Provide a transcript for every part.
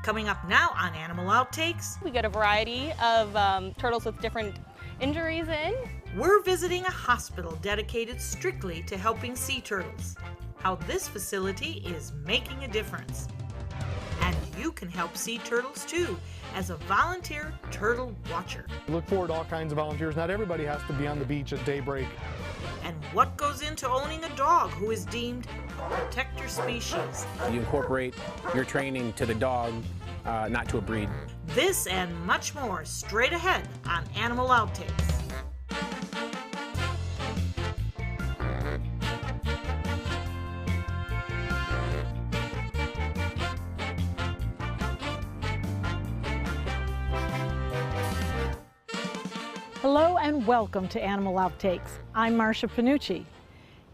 Coming up now on Animal Outtakes, we get a variety of turtles with different injuries in. We're visiting a hospital dedicated strictly to helping sea turtles. How this facility is making a difference. And you can help sea turtles too as a volunteer turtle watcher. We look forward to all kinds of volunteers. Not everybody has to be on the beach at daybreak. And what goes into owning a dog who is deemed a protector species. You incorporate your training to the dog, not to a breed. This and much more straight ahead on Animal Outtakes. Hello and welcome to Animal Outtakes. I'm Marcia Panucci.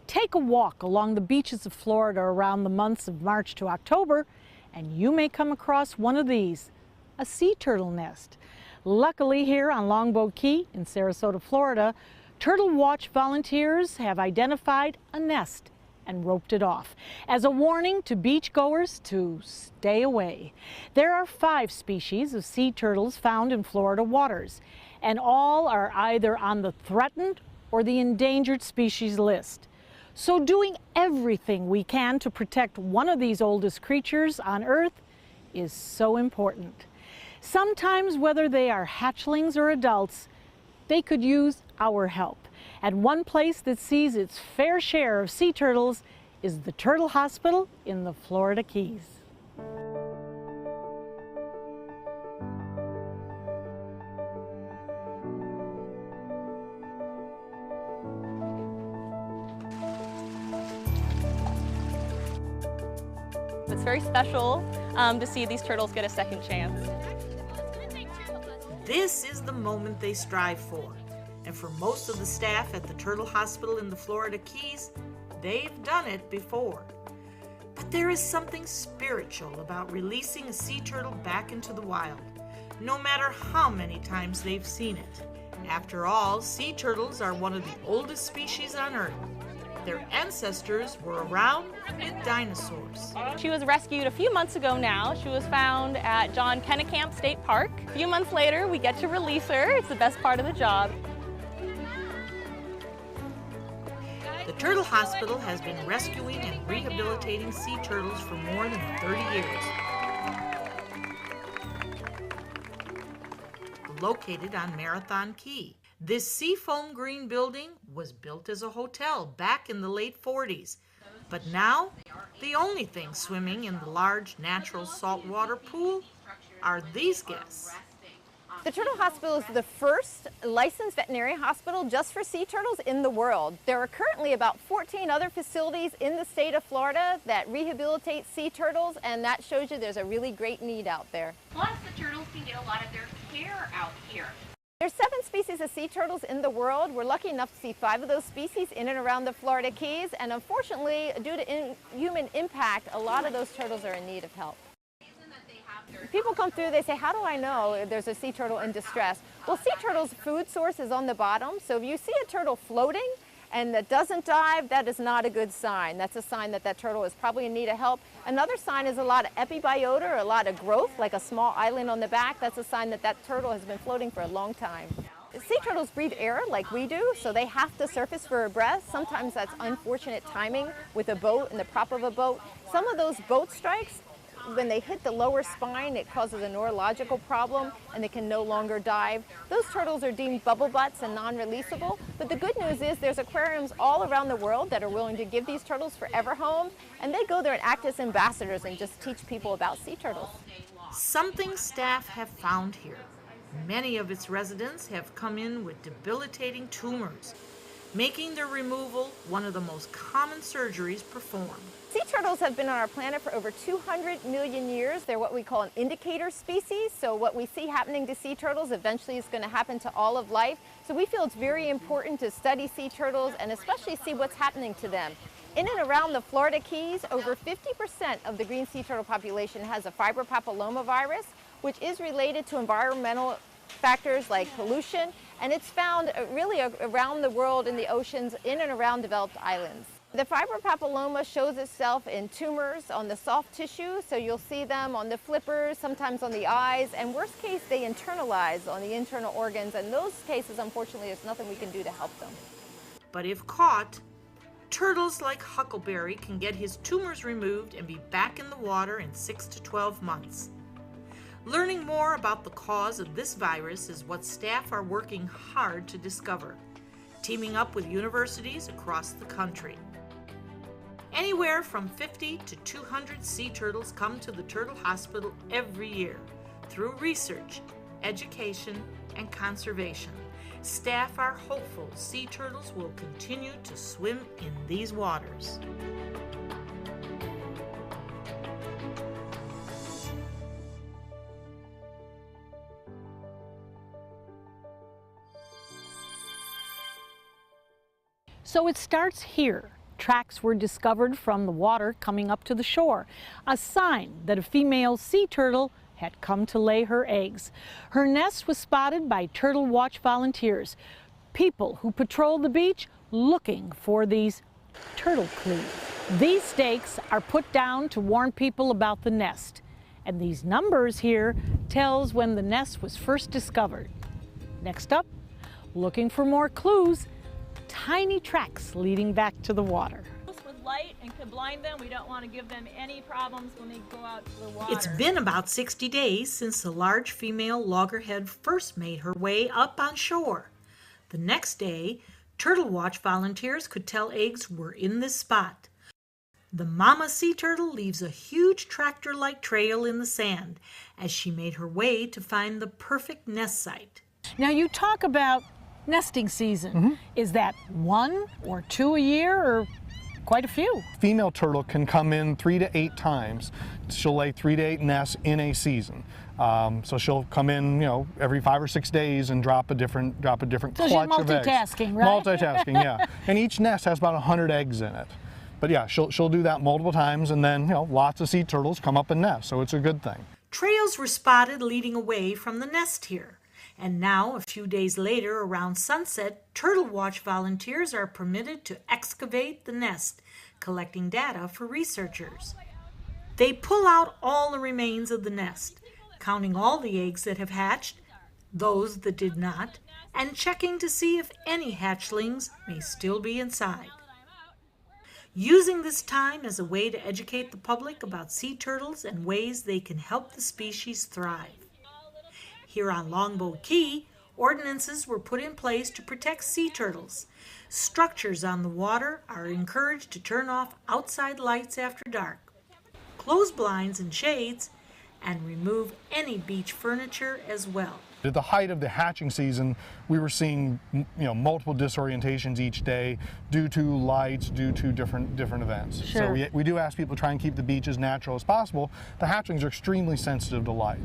Take a walk along the beaches of Florida around the months of March to October and you may come across one of these, a sea turtle nest. Luckily here on Longboat Key in Sarasota, Florida, Turtle Watch volunteers have identified a nest and roped it off as a warning to beachgoers to stay away. There are 5 species of sea turtles found in Florida waters, and all are either on the threatened or the endangered species list. So doing everything we can to protect one of these oldest creatures on Earth is so important. Sometimes, whether they are hatchlings or adults, they could use our help. And one place that sees its fair share of sea turtles is the Turtle Hospital in the Florida Keys. It's very special to see these turtles get a second chance. This is the moment they strive for. And for most of the staff at the Turtle Hospital in the Florida Keys, they've done it before. But there is something spiritual about releasing a sea turtle back into the wild, no matter how many times they've seen it. After all, sea turtles are one of the oldest species on Earth. Their ancestors were around with dinosaurs. She was rescued a few months ago now. She was found at John Pennekamp State Park. A few months later, we get to release her. It's the best part of the job. The Turtle Hospital has been rescuing and rehabilitating sea turtles for more than 30 years. Located on Marathon Key, this seafoam green building was built as a hotel back in the late 40s. But now, the only thing swimming in the large natural saltwater pool are these guests. The Turtle Hospital is the first licensed veterinary hospital just for sea turtles in the world. There are currently about 14 other facilities in the state of Florida that rehabilitate sea turtles, and that shows you there's a really great need out there. Plus, the turtles can get a lot of their care out here. There's 7 species of sea turtles in the world. We're lucky enough to see 5 of those species in and around the Florida Keys, and unfortunately, due to human impact, a lot of those turtles are in need of help. People come through, they say, how do I know if there's a sea turtle in distress? Well, sea turtles' food source is on the bottom, so if you see a turtle floating and that doesn't dive, that is not a good sign. That's a sign that that turtle is probably in need of help. Another sign is a lot of epibiota, or a lot of growth, like a small island on the back. That's a sign that that turtle has been floating for a long time. Sea turtles breathe air like we do, so they have to surface for a breath. Sometimes that's unfortunate timing with a boat and the prop of a boat. Some of those boat strikes, when they hit the lower spine, it causes a neurological problem and they can no longer dive. Those turtles are deemed bubble butts and non-releasable, but the good news is there's aquariums all around the world that are willing to give these turtles forever homes, and they go there and act as ambassadors and just teach people about sea turtles. Something staff have found here. Many of its residents have come in with debilitating tumors, making their removal one of the most common surgeries performed. Sea turtles have been on our planet for over 200 million years. They're what we call an indicator species, so what we see happening to sea turtles eventually is going to happen to all of life. So we feel it's very important to study sea turtles and especially see what's happening to them. In and around the Florida Keys, over 50% of the green sea turtle population has a fibropapillomavirus, which is related to environmental factors like pollution, and it's found really around the world in the oceans in and around developed islands. The fibropapilloma shows itself in tumors on the soft tissue, so you'll see them on the flippers, sometimes on the eyes, and worst case, they internalize on the internal organs. In those cases, unfortunately, there's nothing we can do to help them. But if caught, turtles like Huckleberry can get his tumors removed and be back in the water in 6 to 12 months. Learning more about the cause of this virus is what staff are working hard to discover, teaming up with universities across the country. Anywhere from 50 to 200 sea turtles come to the Turtle Hospital every year through research, education, and conservation. Staff are hopeful sea turtles will continue to swim in these waters. So it starts here. Tracks were discovered from the water coming up to the shore, a sign that a female sea turtle had come to lay her eggs. Her nest was spotted by Turtle Watch volunteers, people who patrol the beach looking for these turtle clues. These stakes are put down to warn people about the nest, and these numbers here tells when the nest was first discovered. Next up, looking for more clues, tiny tracks leading back to the water. With light and could blind them, we don't want to give them any problems when they go out to the water. It's been about 60 days since the large female loggerhead first made her way up on shore. The next day, Turtle Watch volunteers could tell eggs were in this spot. The mama sea turtle leaves a huge tractor-like trail in the sand as she made her way to find the perfect nest site. Now you talk about nesting season. Is that 1 or 2 a year, or quite a few? Female turtle can come in 3 to 8 times. She'll lay 3 to 8 nests in a season. So she'll come in, every 5 or 6 days and drop a different So clutch of eggs. multitasking, right? Multitasking, yeah. And each nest has about 100 eggs in it. But yeah, she'll do that multiple times, and then lots of sea turtles come up and nest. So it's a good thing. Trails were spotted leading away from the nest here. And now, a few days later, around sunset, Turtle Watch volunteers are permitted to excavate the nest, collecting data for researchers. They pull out all the remains of the nest, counting all the eggs that have hatched, those that did not, and checking to see if any hatchlings may still be inside. Using this time as a way to educate the public about sea turtles and ways they can help the species thrive. Here on Longboat Key, ordinances were put in place to protect sea turtles. Structures on the water are encouraged to turn off outside lights after dark, close blinds and shades, and remove any beach furniture as well. At the height of the hatching season, we were seeing multiple disorientations each day due to lights, due to different events. Sure. So we do ask people to try and keep the beach as natural as possible. The hatchlings are extremely sensitive to light.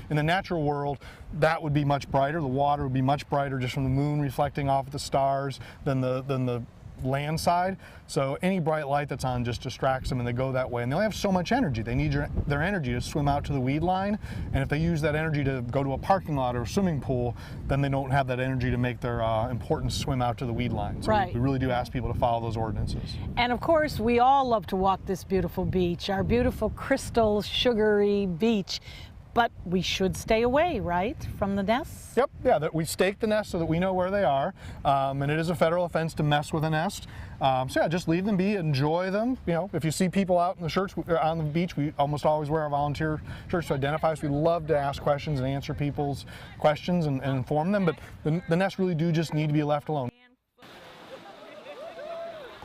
In the natural world, that would be much brighter. The water would be much brighter just from the moon reflecting off of the stars than the land side. So any bright light that's on just distracts them, and they go that way. And they only have so much energy. They need their energy to swim out to the weed line. And if they use that energy to go to a parking lot or a swimming pool, then they don't have that energy to make their important swim out to the weed line. So right. we really do ask people to follow those ordinances. And of course, we all love to walk this beautiful beach, our beautiful crystal, sugary beach. But we should stay away, right, from the nests? Yep, yeah, we stake the nest so that we know where they are, and it is a federal offense to mess with a nest. So yeah, just leave them be, enjoy them. If you see people out in the shirts on the beach, we almost always wear our volunteer shirts to identify us. We love to ask questions and answer people's questions and inform them, but the nests really do just need to be left alone.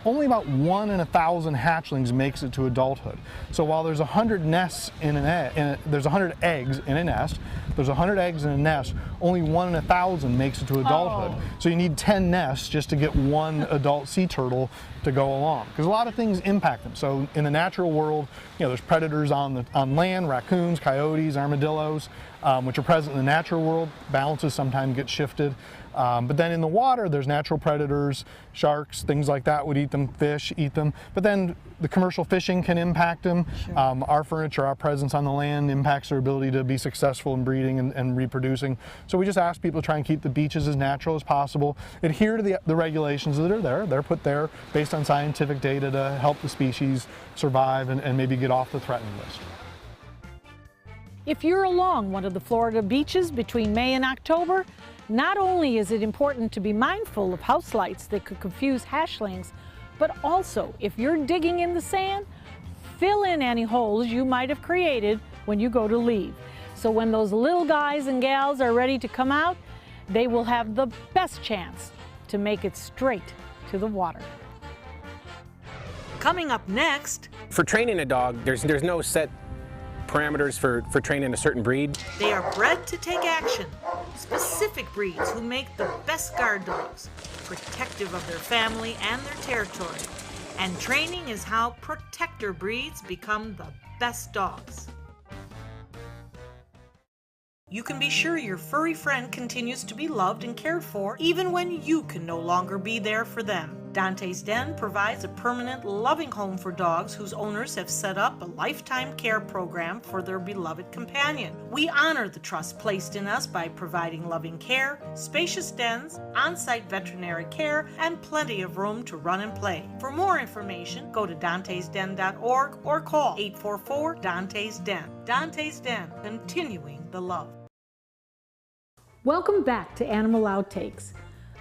Only about 1 in 1,000 hatchlings makes it to adulthood. So while there's 100 nests in there's 100 eggs in a nest, there's 100 eggs in a nest, only 1 in 1,000 makes it to adulthood. Oh. So you need 10 nests just to get 1 adult sea turtle to go along, because a lot of things impact them. So in the natural world, there's predators on land, raccoons, coyotes, armadillos, which are present in the natural world. Balances sometimes get shifted. But then in the water, there's natural predators, sharks, things like that would eat them, fish eat them. But then the commercial fishing can impact them. Sure. Our furniture, our presence on the land impacts their ability to be successful in breeding and reproducing. So we just ask people to try and keep the beaches as natural as possible, adhere to the regulations that are there. They're put there based on scientific data to help the species survive and maybe get off the threatened list. If you're along one of the Florida beaches between May and October, not only is it important to be mindful of house lights that could confuse hatchlings, but also if you're digging in the sand, fill in any holes you might have created when you go to leave. So when those little guys and gals are ready to come out, they will have the best chance to make it straight to the water. Coming up next, For training a dog, there's no set parameters for training a certain breed. they are bred to take action. Specific breeds who make the best guard dogs, protective of their family and their territory. And training is how protector breeds become the best dogs. You can be sure your furry friend continues to be loved and cared for even when you can no longer be there for them. Dante's Den provides a permanent, loving home for dogs whose owners have set up a lifetime care program for their beloved companion. We honor the trust placed in us by providing loving care, spacious dens, on-site veterinary care, and plenty of room to run and play. For more information, go to dantesden.org or call 844-DANTES Den. Dante's Den, continuing the love. Welcome back to Animal Outtakes.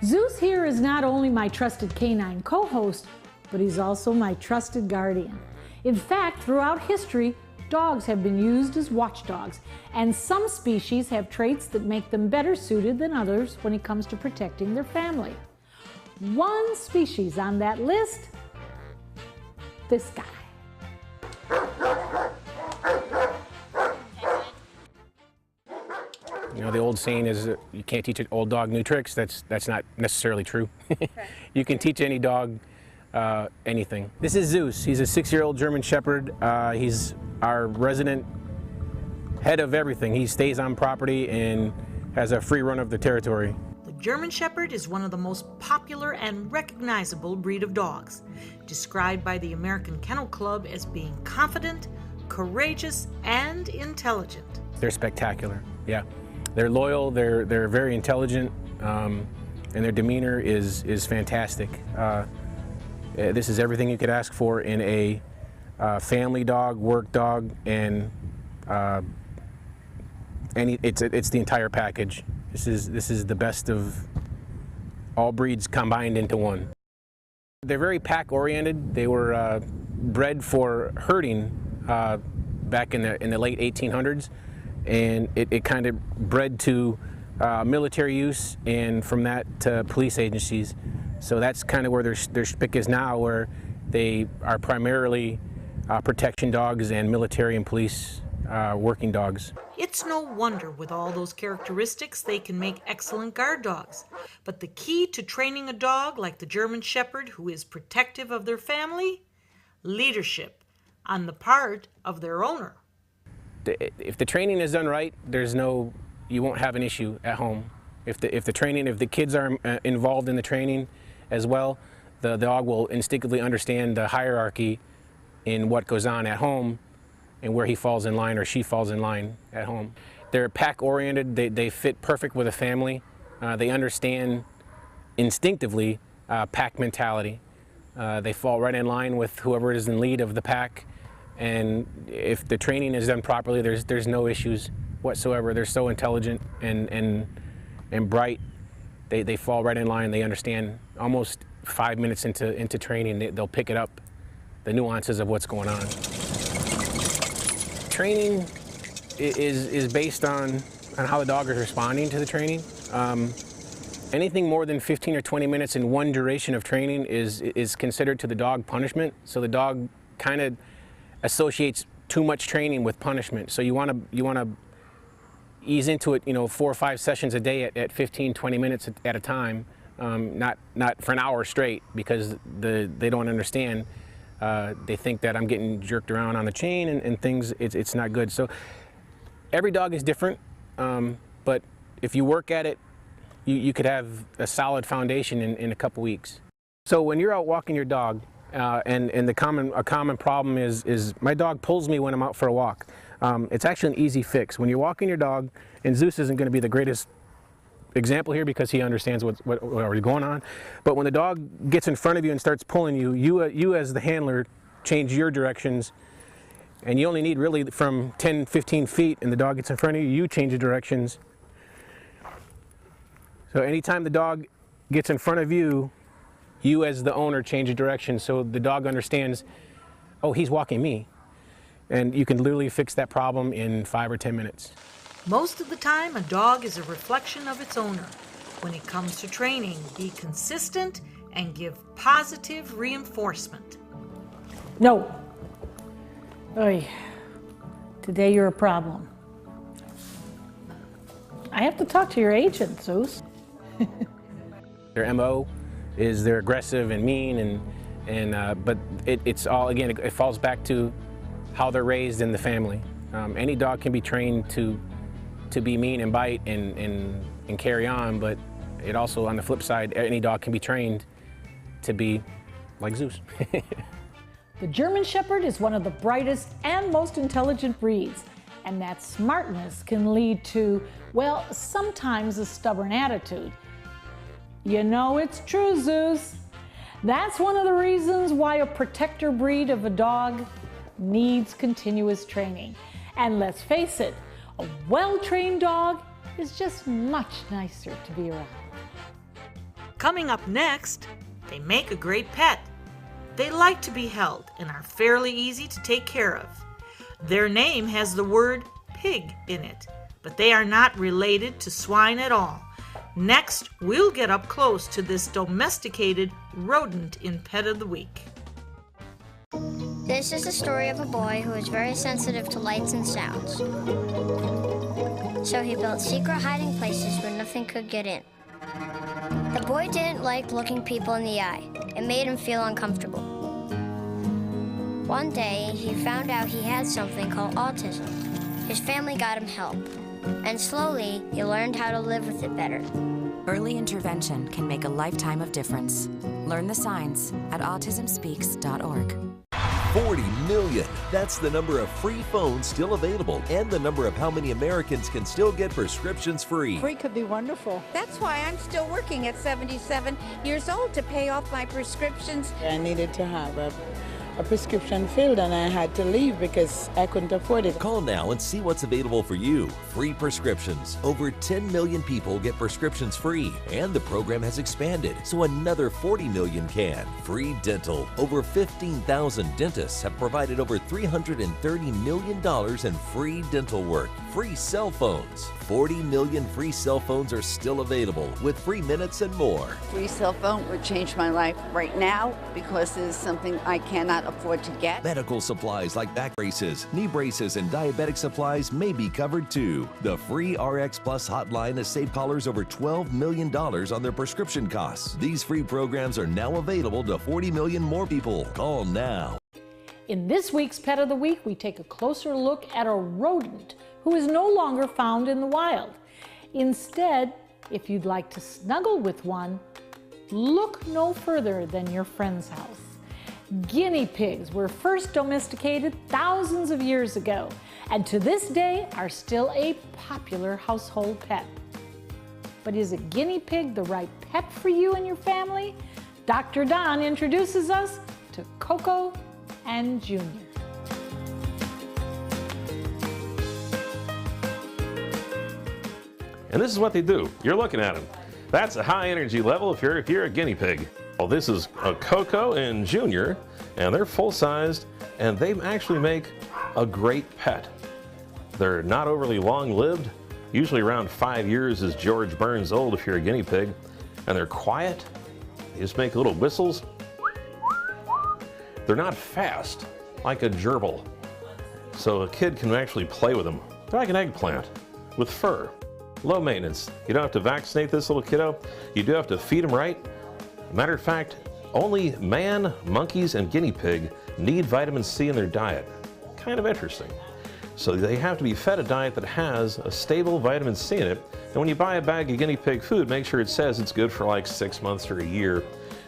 Zeus here is not only my trusted canine co-host, but he's also my trusted guardian. In fact, throughout history, dogs have been used as watchdogs, and some species have traits that make them better suited than others when it comes to protecting their family. One species on that list, this guy. You know, the old saying is that you can't teach an old dog new tricks. That's not necessarily true. You can teach any dog anything. This is Zeus. He's a 6-year-old German Shepherd. He's our resident head of everything. He stays on property and has a free run of the territory. The German Shepherd is one of the most popular and recognizable breed of dogs, described by the American Kennel Club as being confident, courageous, and intelligent. They're spectacular, yeah. They're loyal, they're very intelligent, and their demeanor is fantastic. This is everything you could ask for in a family dog, work dog, and it's the entire package. This is the best of all breeds combined into one. They're very pack-oriented. They were bred for herding back in the late 1800s. And it kind of bred to military use, and from that to police agencies. So that's kind of where their spick is now, where they are primarily protection dogs and military and police working dogs. It's no wonder with all those characteristics they can make excellent guard dogs. But the key to training a dog like the German Shepherd who is protective of their family? Leadership on the part of their owner. If the training is done right, you won't have an issue at home. If the kids are involved in the training as well, the dog will instinctively understand the hierarchy in what goes on at home and where he falls in line or she falls in line at home. They're pack-oriented. They fit perfect with a family. They understand instinctively pack mentality. They fall right in line with whoever is in lead of the pack. And if the training is done properly, there's no issues whatsoever. They're so intelligent and bright. They fall right in line. They understand almost 5 minutes into training, they'll pick it up, the nuances of what's going on. Training is based on how the dog is responding to the training. Anything more than 15 or 20 minutes in one duration of training is considered to the dog punishment. So the dog kind of associates too much training with punishment. So you want to ease into it, 4 or 5 sessions a day at 15, 20 minutes at a time, not for an hour straight, because they don't understand. They think that I'm getting jerked around on the chain and things. It's not good. So every dog is different, but if you work at it you could have a solid foundation in a couple weeks. So when you're out walking your dog, and a common problem is my dog pulls me when I'm out for a walk. It's actually an easy fix. When you're walking your dog, and Zeus isn't going to be the greatest example here because he understands what's already going on, but when the dog gets in front of you and starts pulling you, you as the handler change your directions, and you only need really from 10-15 feet, and the dog gets in front of you, you change the directions. So anytime the dog gets in front of you, you as the owner change the direction so the dog understands, oh, he's walking me. And you can literally fix that problem in 5 or 10 minutes. Most of the time, a dog is a reflection of its owner. When it comes to training, be consistent and give positive reinforcement. No. Oy. Today you're a problem. I have to talk to your agent, Zeus. Their MO is they're aggressive and mean, but it's all, again, it falls back to how they're raised in the family. Any dog can be trained to be mean and bite and carry on, but it also, on the flip side, any dog can be trained to be like Zeus. The German Shepherd is one of the brightest and most intelligent breeds, and that smartness can lead to, well, sometimes a stubborn attitude. You know it's true, Zeus. That's one of the reasons why a protector breed of a dog needs continuous training. And let's face it, a well-trained dog is just much nicer to be around. Coming up next, they make a great pet. They like to be held and are fairly easy to take care of. Their name has the word pig in it, but they are not related to swine at all. Next, we'll get up close to this domesticated rodent in Pet of the Week. This is the story of a boy who was very sensitive to lights and sounds. So he built secret hiding places where nothing could get in. The boy didn't like looking people in the eye. It made him feel uncomfortable. One day, he found out he had something called autism. His family got him help, and slowly, he learned how to live with it better. Early intervention can make a lifetime of difference. Learn the signs at autismspeaks.org. 40 million. That's the number of free phones still available and the number of how many Americans can still get prescriptions free. Free could be wonderful. That's why I'm still working at 77 years old to pay off my prescriptions. I needed to have a prescription filled and I had to leave because I couldn't afford it. Call now and see what's available for you. Free prescriptions. Over 10 million people get prescriptions free, and the program has expanded so another 40 million can. Free dental. Over 15,000 dentists have provided over $330 million in free dental work. Free cell phones. 40 million free cell phones are still available with free minutes and more. Free cell phone would change my life right now because it is something I cannot afford to get. Medical supplies like back braces, knee braces, and diabetic supplies may be covered too. The free RX Plus hotline has saved callers over $12 million on their prescription costs. These free programs are now available to 40 million more people. Call now. In this week's Pet of the Week, we take a closer look at a rodent who is no longer found in the wild. Instead, if you'd like to snuggle with one, look no further than your friend's house. Guinea pigs were first domesticated thousands of years ago, and to this day are still a popular household pet. But is a guinea pig the right pet for you and your family? Dr. Don introduces us to Coco and Junior. And this is what they do. You're looking at them. That's a high energy level if you're a guinea pig. Well, this is a Coco and Junior, and they're full-sized, and they actually make a great pet. They're not overly long-lived. Usually around 5 years is George Burns old if you're a guinea pig. And they're quiet. They just make little whistles. They're not fast like a gerbil, so a kid can actually play with them. They're like an eggplant with fur. Low maintenance. You don't have to vaccinate this little kiddo. You do have to feed him right. Matter of fact, only man, monkeys, and guinea pig need vitamin C in their diet. Kind of interesting. So they have to be fed a diet that has a stable vitamin C in it. And when you buy a bag of guinea pig food, make sure it says it's good for like 6 months or a year.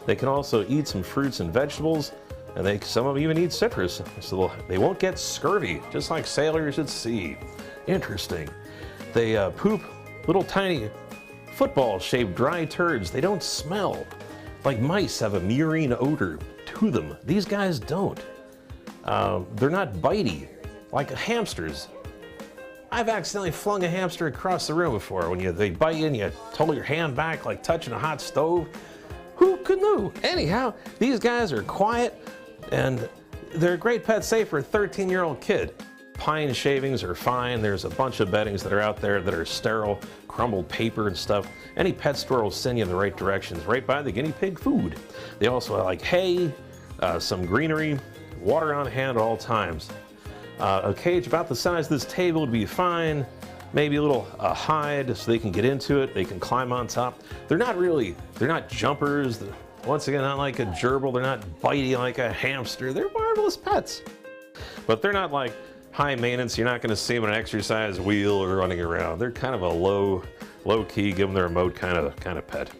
They can also eat some fruits and vegetables, and some of them even eat citrus, so they won't get scurvy, just like sailors at sea. Interesting. They poop little tiny football-shaped dry turds. They don't smell. Like mice have a murine odor to them. These guys don't. They're not bitey, like hamsters. I've accidentally flung a hamster across the room before. When they bite you and you hold your hand back like touching a hot stove. Who could know? Anyhow, these guys are quiet and they're a great pet, safe for a 13-year-old kid. Pine shavings are fine. There's a bunch of beddings that are out there that are sterile, crumbled paper and stuff. Any pet store will send you in the right directions, right by the guinea pig food. They also like hay, some greenery, water on hand at all times. A cage about the size of this table would be fine. Maybe a little hide so they can get into it. They can climb on top. They're not jumpers. Once again, not like a gerbil. They're not bitey like a hamster. They're marvelous pets. But they're not like high maintenance. You're not going to see them on an exercise wheel or running around. They're kind of a low key, give them the remote kind of pet.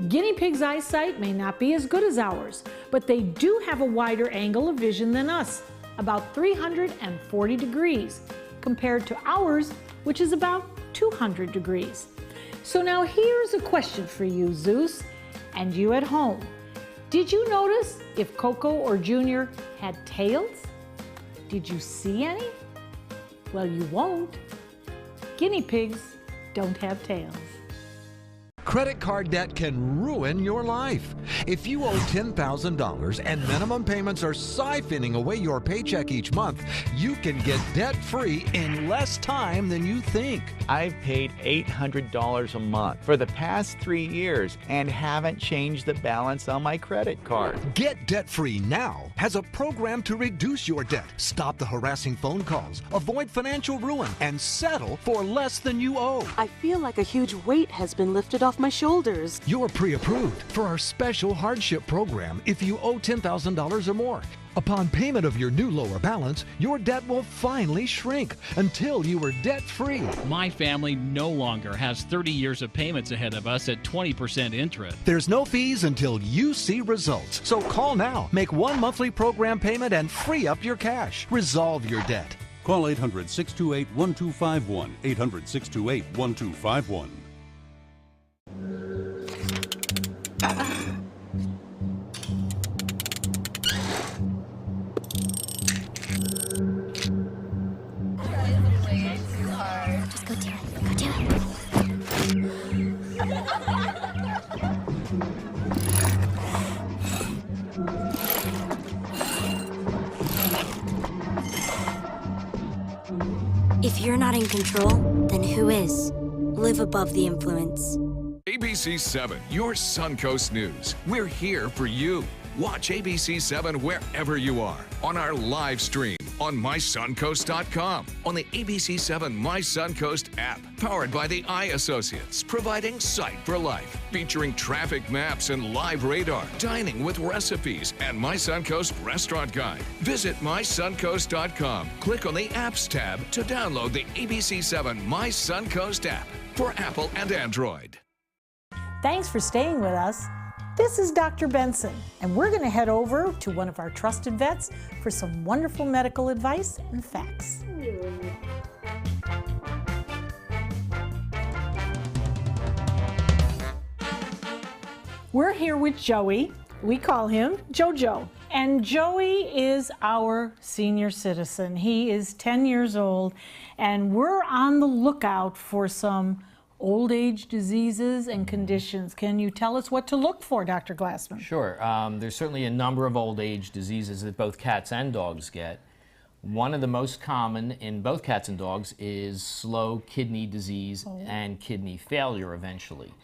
Guinea pigs' eyesight may not be as good as ours, but they do have a wider angle of vision than us, about 340 degrees, compared to ours, which is about 200 degrees. So now here's a question for you, Zeus, and you at home. Did you notice if Coco or Junior had tails? Did you see any? Well, you won't. Guinea pigs don't have tails. Credit card debt can ruin your life. If you owe $10,000 and minimum payments are siphoning away your paycheck each month, you can get debt-free in less time than you think. I've paid $800 a month for the past 3 years and haven't changed the balance on my credit card. Get Debt-Free Now has a program to reduce your debt, stop the harassing phone calls, avoid financial ruin, and settle for less than you owe. I feel like a huge weight has been lifted off my shoulders. You're pre-approved for our special hardship program if you owe $10,000 or more. Upon payment of your new lower balance, your debt will finally shrink until you are debt-free. My family no longer has 30 years of payments ahead of us at 20% interest. There's no fees until you see results. So call now, make one monthly program payment, and free up your cash. Resolve your debt. Call 800-628-1251. 800-628-1251. Just go do it. Go do it. If you're not in control, then who is? Live above the influence. ABC 7, your Suncoast News. We're here for you. Watch ABC 7 wherever you are, on our live stream, on mysuncoast.com, on the ABC 7 My Suncoast app, powered by the Eye Associates, providing sight for life, featuring traffic maps and live radar, dining with recipes, and My Suncoast Restaurant Guide. Visit mysuncoast.com. Click on the Apps tab to download the ABC 7 My Suncoast app for Apple and Android. Thanks for staying with us. This is Dr. Benson, and we're going to head over to one of our trusted vets for some wonderful medical advice and facts. We're here with Joey. We call him Jojo. And Joey is our senior citizen. He is 10 years old, and we're on the lookout for some old age diseases and conditions. Can you tell us what to look for, Dr. Glassman? Sure. There's certainly a number of old age diseases that both cats and dogs get. One of the most common in both cats and dogs is slow kidney disease and kidney failure eventually.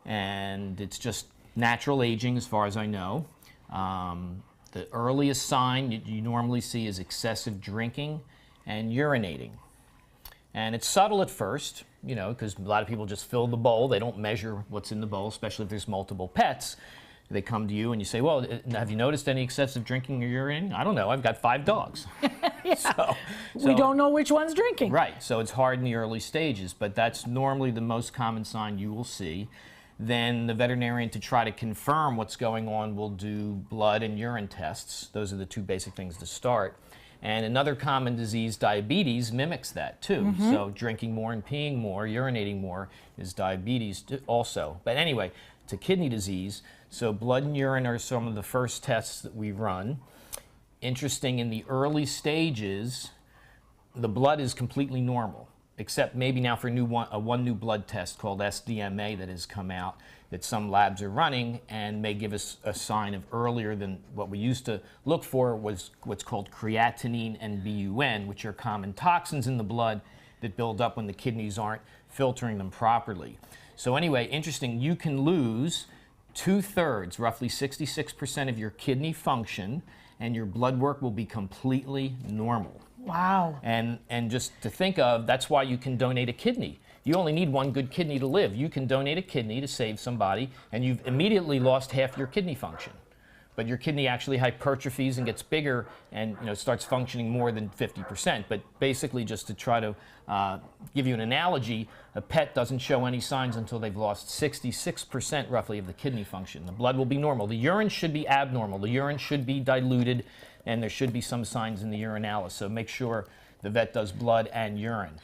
And it's just natural aging as far as I know. The earliest sign you normally see is excessive drinking and urinating. And it's subtle at first, because a lot of people just fill the bowl. They don't measure what's in the bowl, especially if there's multiple pets. They come to you and you say, well, have you noticed any excessive drinking or urinating? I don't know, I've got 5 dogs. We don't know which one's drinking. Right, so it's hard in the early stages, but that's normally the most common sign you will see. Then the veterinarian, to try to confirm what's going on, will do blood and urine tests. Those are the 2 basic things to start. And another common disease, diabetes, mimics that too. So drinking more and peeing more, urinating more is diabetes also. But anyway, to kidney disease, so blood and urine are some of the first tests that we run. Interesting, in the early stages, the blood is completely normal, except maybe now for one new blood test called SDMA that has come out that some labs are running and may give us a sign of earlier than what we used to look for was what's called creatinine and BUN, which are common toxins in the blood that build up when the kidneys aren't filtering them properly. So anyway, interesting, you can lose 2/3, roughly 66% of your kidney function, and your blood work will be completely normal. Wow. And just to think of, that's why you can donate a kidney. You only need 1 good kidney to live. You can donate a kidney to save somebody, and you've immediately lost half your kidney function. But your kidney actually hypertrophies and gets bigger and starts functioning more than 50%. But basically, just to try to give you an analogy, a pet doesn't show any signs until they've lost 66% roughly of the kidney function. The blood will be normal. The urine should be abnormal. The urine should be diluted, and there should be some signs in the urinalysis. So make sure the vet does blood and urine.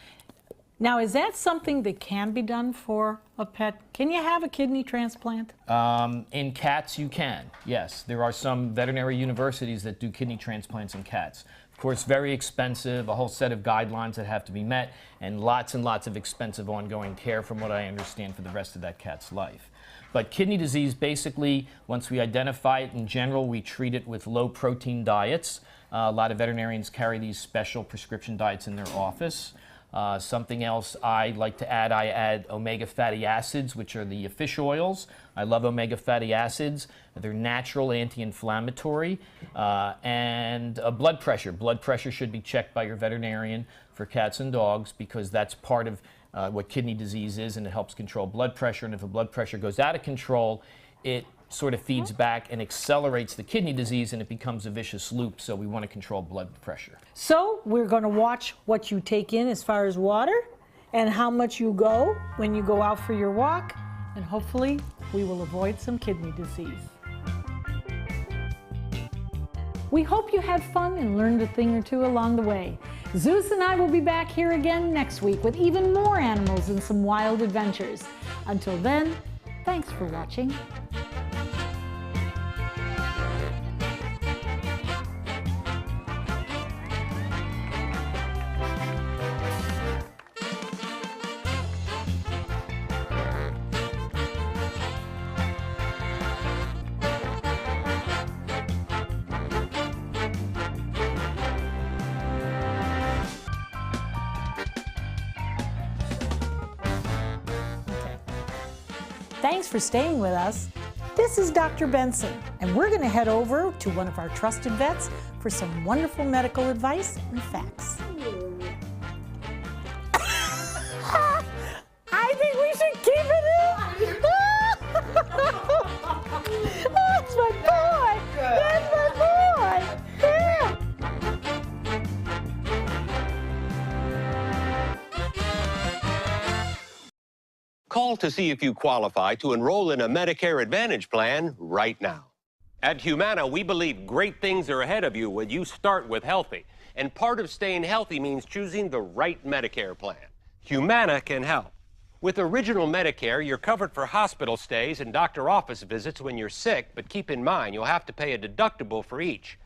Now, is that something that can be done for a pet? Can you have a kidney transplant? In cats, you can, yes. There are some veterinary universities that do kidney transplants in cats. Of course, very expensive, a whole set of guidelines that have to be met, and lots of expensive ongoing care, from what I understand, for the rest of that cat's life. But kidney disease, basically, once we identify it, in general, we treat it with low-protein diets. A lot of veterinarians carry these special prescription diets in their office. Something else I like to add, I add omega fatty acids, which are the fish oils. I love omega fatty acids. They're natural anti-inflammatory. And blood pressure. Blood pressure should be checked by your veterinarian for cats and dogs, because that's part of what kidney disease is, and it helps control blood pressure. And if the blood pressure goes out of control, it sort of feeds back and accelerates the kidney disease, and it becomes a vicious loop. So we want to control blood pressure. So we're going to watch what you take in as far as water and how much you go when you go out for your walk, and hopefully we will avoid some kidney disease. We hope you had fun and learned a thing or 2 along the way. Zeus and I will be back here again next week with even more animals and some wild adventures. Until then, thanks for watching. Thanks for staying with us. This is Dr. Benson, and we're going to head over to one of our trusted vets for some wonderful medical advice and facts. I think we should keep it in. That's my boy. That's my boy. Yeah. Call to see if you qualify to enroll in a Medicare Advantage plan right now. At Humana, we believe great things are ahead of you when you start with healthy. And part of staying healthy means choosing the right Medicare plan. Humana can help. With Original Medicare, you're covered for hospital stays and doctor office visits when you're sick, but keep in mind you'll have to pay a deductible for each.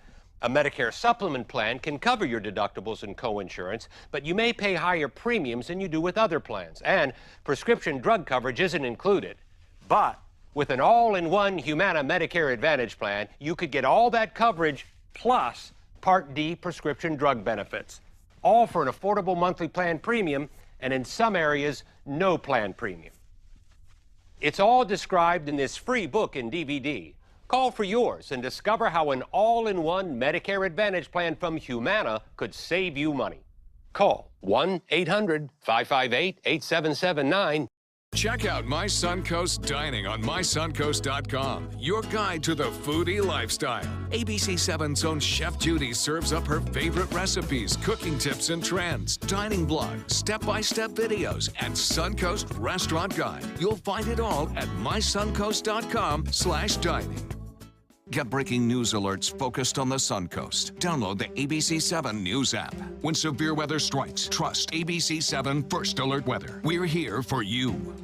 A Medicare supplement plan can cover your deductibles and coinsurance, but you may pay higher premiums than you do with other plans, and prescription drug coverage isn't included. But with an all-in-one Humana Medicare Advantage plan, you could get all that coverage plus Part D prescription drug benefits, all for an affordable monthly plan premium, and in some areas, no plan premium. It's all described in this free book and DVD. Call for yours and discover how an all-in-one Medicare Advantage plan from Humana could save you money. Call 1-800-558-8779 Check out My Suncoast Dining on mysuncoast.com, your guide to the foodie lifestyle. ABC7's own Chef Judy serves up her favorite recipes, cooking tips and trends, dining blog, step-by-step videos, and Suncoast Restaurant Guide. You'll find it all at mysuncoast.com/dining. Get breaking news alerts focused on the Suncoast. Download the ABC7 News app. When severe weather strikes, trust ABC7 First Alert Weather. We're here for you.